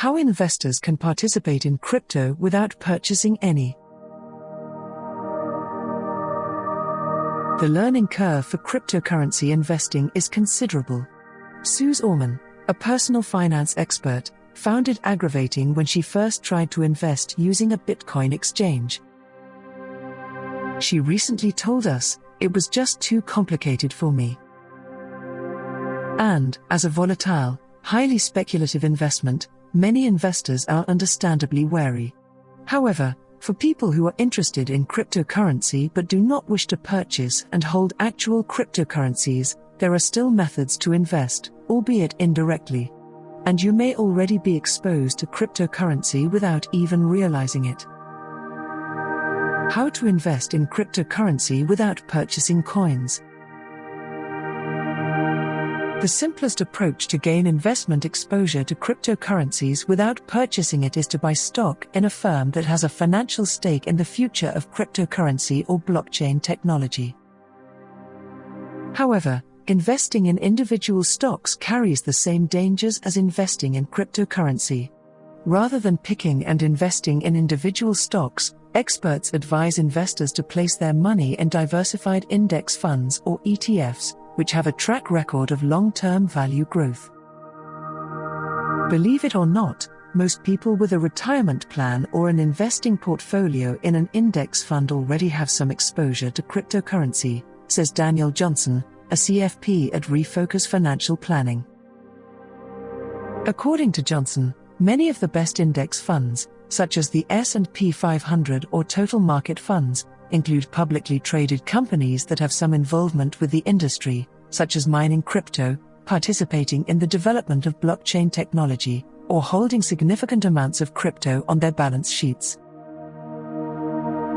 How investors can participate in crypto without purchasing any. The learning curve for cryptocurrency investing is considerable. Suze Orman, a personal finance expert, found it aggravating when she first tried to invest using a Bitcoin exchange. She recently told us, "It was just too complicated for me." And, as a volatile, highly speculative investment, many investors are understandably wary. However, for people who are interested in cryptocurrency but do not wish to purchase and hold actual cryptocurrencies, there are still methods to invest, albeit indirectly. And you may already be exposed to cryptocurrency without even realizing it. How to invest in cryptocurrency without purchasing coins. The simplest approach to gain investment exposure to cryptocurrencies without purchasing it is to buy stock in a firm that has a financial stake in the future of cryptocurrency or blockchain technology. However, investing in individual stocks carries the same dangers as investing in cryptocurrency. Rather than picking and investing in individual stocks, experts advise investors to place their money in diversified index funds or ETFs, which have a track record of long-term value growth. Believe it or not, most people with a retirement plan or an investing portfolio in an index fund already have some exposure to cryptocurrency, says Daniel Johnson, a CFP at Refocus Financial Planning. According to Johnson, many of the best index funds, such as the S&P 500 or total market funds, include publicly traded companies that have some involvement with the industry, such as mining crypto, participating in the development of blockchain technology, or holding significant amounts of crypto on their balance sheets.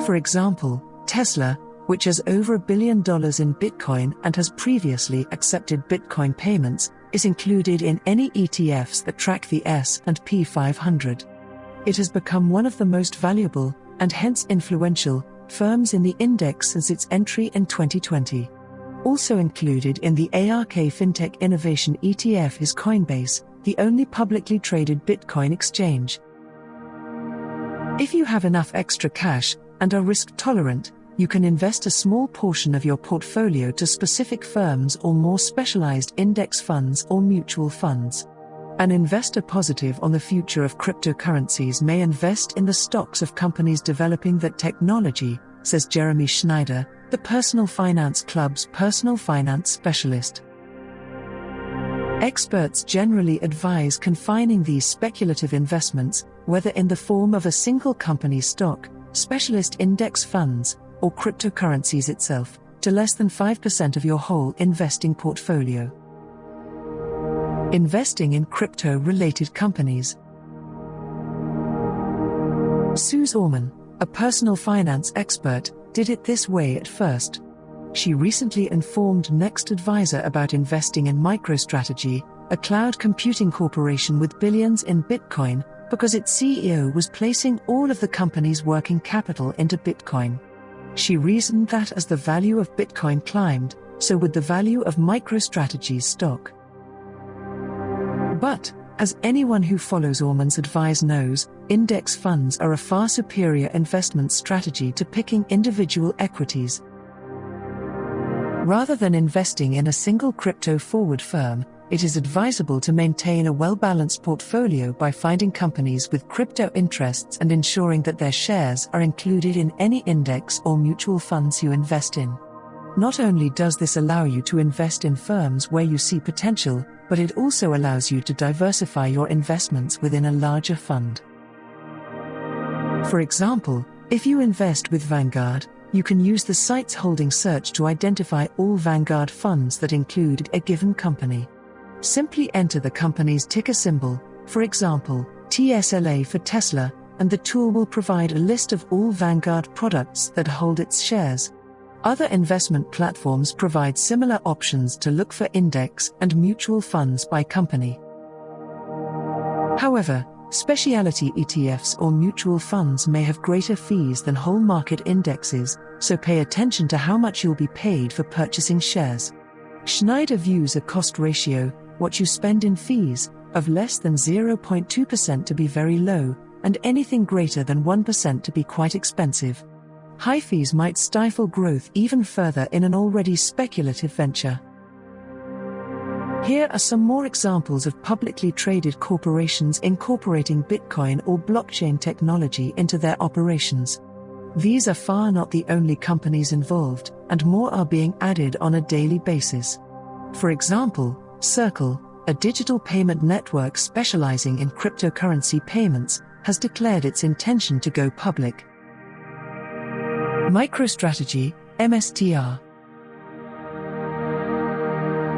For example, Tesla, which has over $1 billion in Bitcoin and has previously accepted Bitcoin payments, is included in any ETFs that track the S&P 500. It has become one of the most valuable, and hence influential, firms in the index since its entry in 2020. Also included in the ARK FinTech Innovation ETF is Coinbase, the only publicly traded Bitcoin exchange. If you have enough extra cash and are risk-tolerant, you can invest a small portion of your portfolio to specific firms or more specialized index funds or mutual funds. An investor positive on the future of cryptocurrencies may invest in the stocks of companies developing that technology, says Jeremy Schneider, the Personal Finance Club's personal finance specialist. Experts generally advise confining these speculative investments, whether in the form of a single company stock, specialist index funds, or cryptocurrencies itself, to less than 5% of your whole investing portfolio. Investing in crypto-related companies. Suze Orman, a personal finance expert, did it this way at first. She recently informed Next Advisor about investing in MicroStrategy, a cloud computing corporation with billions in Bitcoin, because its CEO was placing all of the company's working capital into Bitcoin. She reasoned that as the value of Bitcoin climbed, so would the value of MicroStrategy's stock. But, as anyone who follows Orman's advice knows, index funds are a far superior investment strategy to picking individual equities. Rather than investing in a single crypto-forward firm, it is advisable to maintain a well-balanced portfolio by finding companies with crypto interests and ensuring that their shares are included in any index or mutual funds you invest in. Not only does this allow you to invest in firms where you see potential, but it also allows you to diversify your investments within a larger fund. For example, if you invest with Vanguard, you can use the site's holding search to identify all Vanguard funds that include a given company. Simply enter the company's ticker symbol, for example, TSLA for Tesla, and the tool will provide a list of all Vanguard products that hold its shares. Other investment platforms provide similar options to look for index and mutual funds by company. However, specialty ETFs or mutual funds may have greater fees than whole market indexes, so pay attention to how much you'll be paid for purchasing shares. Schneider views a cost ratio, what you spend in fees, of less than 0.2% to be very low, and anything greater than 1% to be quite expensive. High fees might stifle growth even further in an already speculative venture. Here are some more examples of publicly traded corporations incorporating Bitcoin or blockchain technology into their operations. These are far not the only companies involved, and more are being added on a daily basis. For example, Circle, a digital payment network specializing in cryptocurrency payments, has declared its intention to go public. MicroStrategy, MSTR.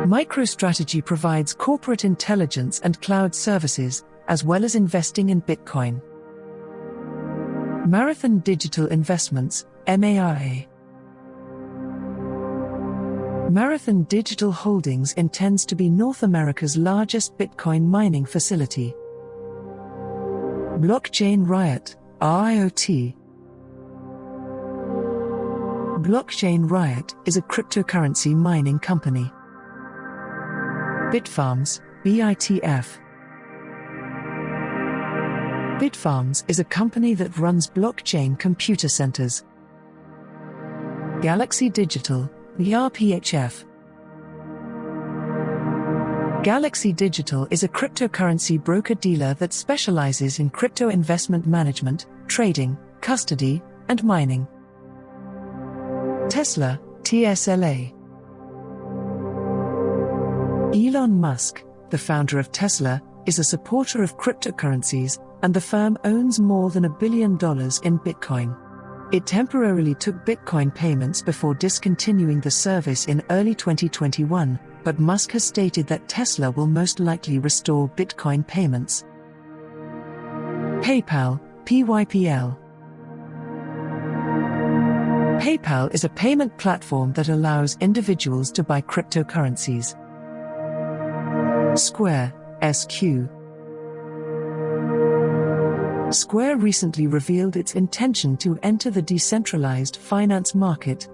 MicroStrategy provides corporate intelligence and cloud services, as well as investing in Bitcoin. Marathon Digital Investments, MARA. Marathon Digital Holdings intends to be North America's largest Bitcoin mining facility. Blockchain Riot, RIOT. Blockchain Riot is a cryptocurrency mining company. Bitfarms, BITF. Bitfarms is a company that runs blockchain computer centers. Galaxy Digital, GRPHF. Galaxy Digital is a cryptocurrency broker-dealer that specializes in crypto investment management, trading, custody, and mining. Tesla, TSLA. Elon Musk, the founder of Tesla, is a supporter of cryptocurrencies, and the firm owns more than $1 billion in Bitcoin. It temporarily took Bitcoin payments before discontinuing the service in early 2021, but Musk has stated that Tesla will most likely restore Bitcoin payments. PayPal, PYPL. PayPal is a payment platform that allows individuals to buy cryptocurrencies. Square, SQ. Square recently revealed its intention to enter the decentralized finance market.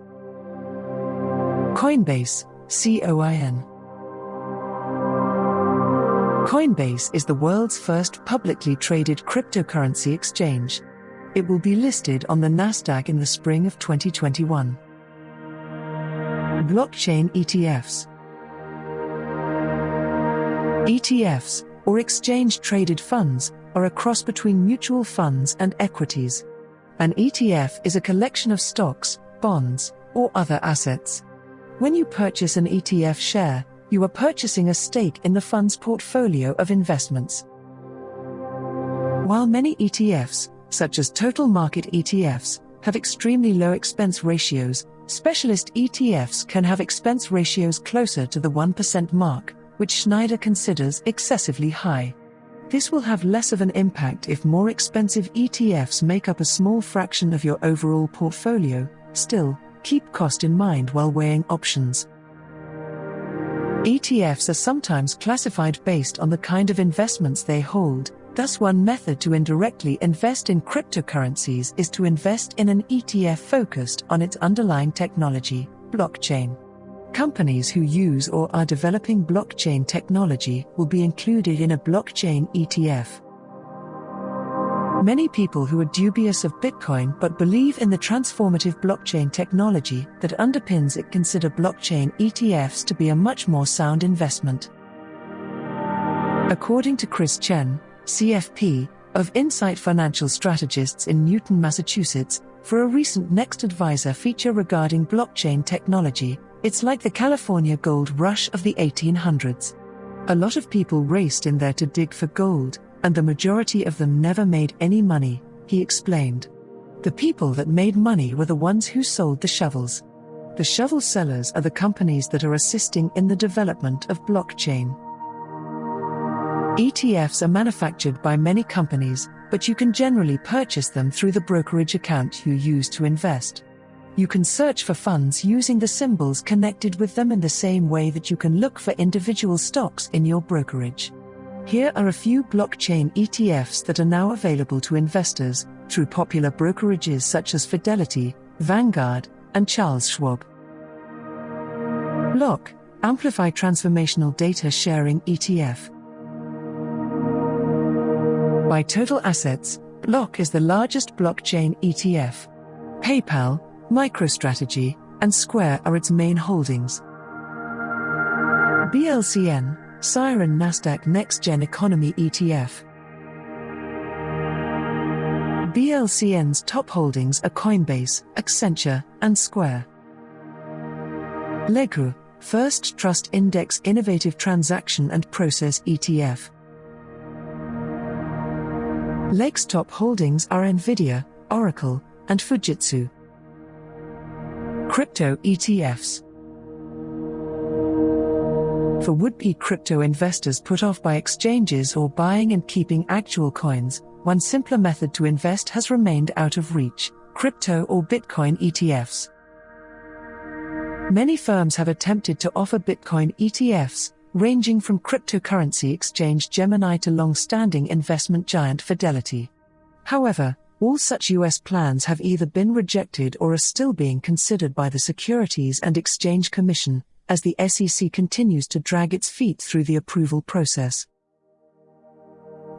Coinbase, COIN. Coinbase is the world's first publicly traded cryptocurrency exchange. It will be listed on the Nasdaq in the spring of 2021. Blockchain ETFs. ETFs, or exchange-traded funds, are a cross between mutual funds and equities. An ETF is a collection of stocks, bonds, or other assets. When you purchase an ETF share, you are purchasing a stake in the fund's portfolio of investments. While many ETFs, such as total market ETFs, have extremely low expense ratios, specialist ETFs can have expense ratios closer to the 1% mark, which Schneider considers excessively high. This will have less of an impact if more expensive ETFs make up a small fraction of your overall portfolio. Still, keep cost in mind while weighing options. ETFs are sometimes classified based on the kind of investments they hold. Thus, one method to indirectly invest in cryptocurrencies is to invest in an ETF focused on its underlying technology, blockchain. Companies who use or are developing blockchain technology will be included in a blockchain ETF. Many people who are dubious of Bitcoin but believe in the transformative blockchain technology that underpins it consider blockchain ETFs to be a much more sound investment. According to Chris Chen, CFP, of Insight Financial Strategists in Newton, Massachusetts, for a recent Next Advisor feature regarding blockchain technology, it's like the California gold rush of the 1800s. A lot of people raced in there to dig for gold, and the majority of them never made any money, he explained. The people that made money were the ones who sold the shovels. The shovel sellers are the companies that are assisting in the development of blockchain. ETFs are manufactured by many companies, but you can generally purchase them through the brokerage account you use to invest. You can search for funds using the symbols connected with them in the same way that you can look for individual stocks in your brokerage. Here are a few blockchain ETFs that are now available to investors through popular brokerages such as Fidelity, Vanguard, and Charles Schwab. Block, Amplify Transformational Data Sharing ETF. By total assets, Block is the largest blockchain ETF. PayPal, MicroStrategy, and Square are its main holdings. BLCN, Siren Nasdaq Next Gen Economy ETF. BLCN's top holdings are Coinbase, Accenture, and Square. LEGRU, First Trust Index Innovative Transaction and Process ETF. LEG's top holdings are Nvidia, Oracle, and Fujitsu. Crypto ETFs. For would-be crypto investors put off by exchanges or buying and keeping actual coins, one simpler method to invest has remained out of reach: crypto or Bitcoin ETFs. Many firms have attempted to offer Bitcoin ETFs, ranging from cryptocurrency exchange Gemini to long-standing investment giant Fidelity. However, all such US plans have either been rejected or are still being considered by the Securities and Exchange Commission, as the SEC continues to drag its feet through the approval process.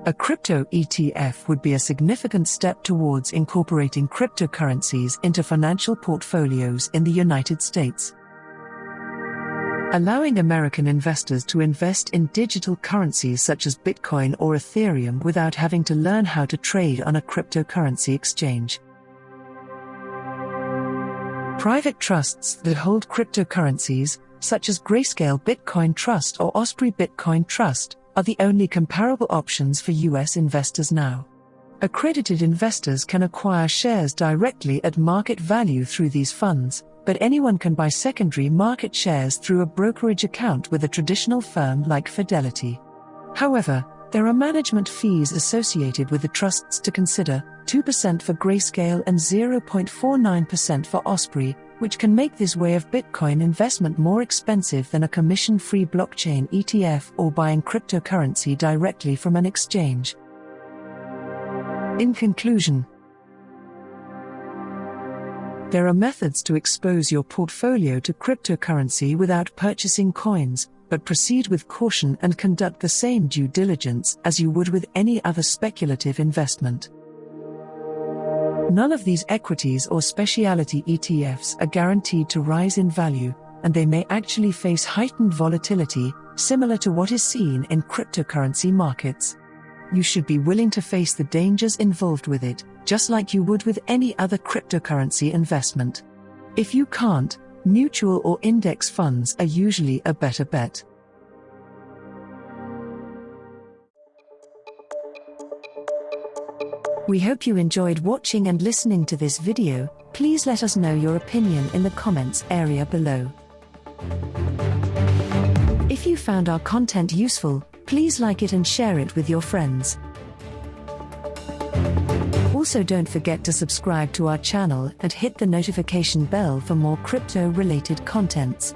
A crypto ETF would be a significant step towards incorporating cryptocurrencies into financial portfolios in the United States. Allowing American investors to invest in digital currencies such as Bitcoin or Ethereum without having to learn how to trade on a cryptocurrency exchange. Private trusts that hold cryptocurrencies, such as Grayscale Bitcoin Trust or Osprey Bitcoin Trust, are the only comparable options for US investors now. Accredited investors can acquire shares directly at market value through these funds, but anyone can buy secondary market shares through a brokerage account with a traditional firm like Fidelity. However, there are management fees associated with the trusts to consider: 2% for Grayscale and 0.49% for Osprey, which can make this way of Bitcoin investment more expensive than a commission-free blockchain ETF or buying cryptocurrency directly from an exchange. In conclusion, there are methods to expose your portfolio to cryptocurrency without purchasing coins, but proceed with caution and conduct the same due diligence as you would with any other speculative investment. None of these equities or specialty ETFs are guaranteed to rise in value, and they may actually face heightened volatility, similar to what is seen in cryptocurrency markets. You should be willing to face the dangers involved with it, just like you would with any other cryptocurrency investment. If you can't, mutual or index funds are usually a better bet. We hope you enjoyed watching and listening to this video. Please let us know your opinion in the comments area below. If you found our content useful, please like it and share it with your friends. Also, don't forget to subscribe to our channel and hit the notification bell for more crypto-related contents.